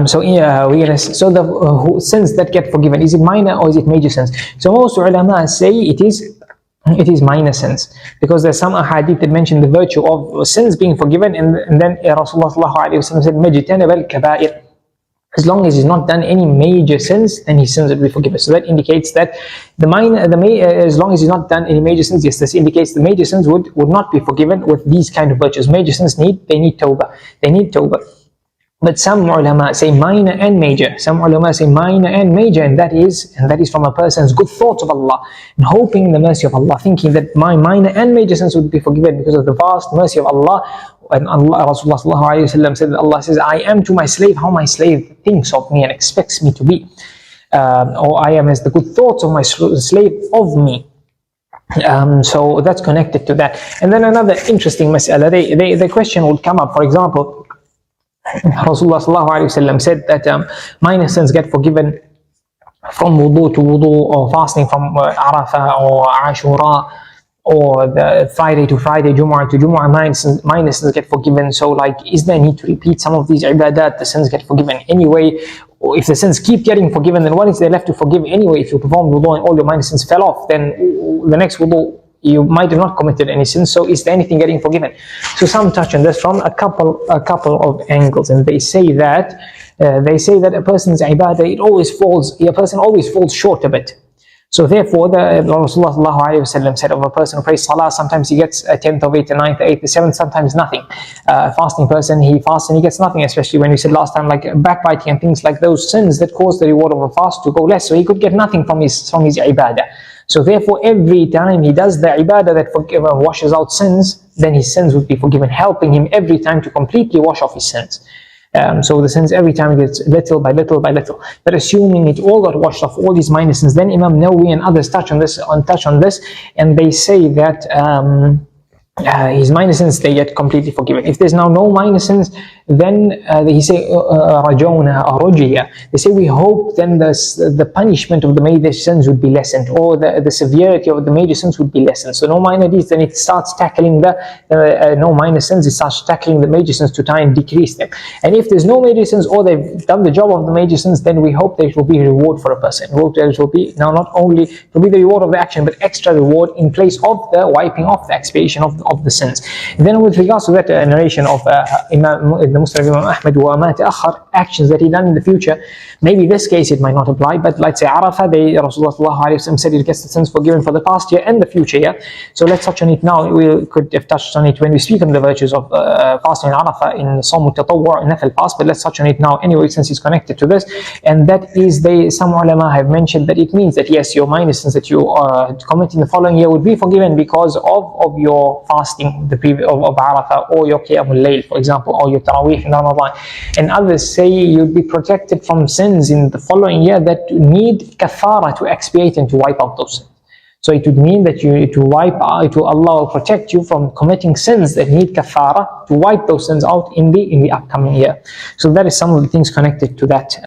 So the sins that get forgiven, is it minor or is it major sins? So most ulama say it is minor sins, because there's some ahadith that mention the virtue of sins being forgiven, and then Rasulullah said, "Majtanaba al-kaba'ir." As long as he's not done any major sins, then his sins will be forgiven. So that indicates that as long as he's not done any major sins, yes, this indicates the major sins would not be forgiven with these kind of virtues. Major sins need tawbah. They need tawbah. But some ulama say minor and major. Some ulama say minor and major, and that is from a person's good thoughts of Allah and hoping in the mercy of Allah, thinking that my minor and major sins would be forgiven because of the vast mercy of Allah. And Rasulullah said that Allah says, "I am to my slave how my slave thinks of me and expects me to be," or I am as the good thoughts of my slave of me. So that's connected to that. And then another interesting mas'ala, the question would come up, for example, Rasulullah said that minor sins get forgiven from wudu to wudu, or fasting from arafah or ashura, or the Friday to Friday, Jumu'ah to Jumu'ah. Minor sins get forgiven. So like, is there a need to repeat some of these ibadat? The sins get forgiven anyway. Or if the sins keep getting forgiven, then what is there left to forgive anyway? If you perform wudu and all your minor sins fell off, then the next wudu you might have not committed any sins. So is there anything getting forgiven? So some touch on this from a couple of angles, and they say that a person's ibadah, a person always falls short a bit. So therefore, the Rasulullah said of a person who prays salah, sometimes he gets a 10th of it, a 9th, 8th, a 7th, sometimes nothing. Fasting person, he fasts and he gets nothing, especially when we said last time, like backbiting and things like those sins that cause the reward of a fast to go less. So he could get nothing from his ibadah. So therefore, every time he does the ibadah that washes out sins, then his sins would be forgiven, helping him every time to completely wash off his sins. So the sins every time it gets little by little by little. But assuming it all got washed off, all these minor sins, then Imam Nawawi and others touch on this, and they say that his minor sins, they get completely forgiven. If there's now no minor sins, then they say rajawna or rujiya. They say we hope then the punishment of the major sins would be lessened, or the severity of the major sins would be lessened. So no minor deeds, then it starts tackling no minor sins, it starts tackling the major sins to try and decrease them. And if there's no major sins, or they've done the job of the major sins, then we hope there will be a reward for a person. We hope there will be, now not only it will be the reward of the action, but extra reward in place of the wiping off, the expiation of the sins. And then with regards to that narration of the Muslim Imam Ahmad, وَمَا تَأَخَّرْ, actions that he done in the future, maybe this case it might not apply, but let's say Arafah, Rasulullah said he gets the sins forgiven for the past year and the future year. So let's touch on it now. We could have touched on it when we speak on the virtues of fasting Arafah in Sawm al-Tatawwu' and Nafil fast, but let's touch on it now anyway, since it's connected to this. And that is, some ulama have mentioned that it means that yes, your minor sins that you are committing the following year would be forgiven because of your fasting of Arafah, or your Qiyamul Layl, for example, or your Taraweeh in Ramadan. And others say you'd be protected from sins in the following year that need kaffara to expiate and to wipe out those sins. So it would mean that Allah will protect you from committing sins that need kaffara to wipe those sins out in the upcoming year. So that is some of the things connected to that.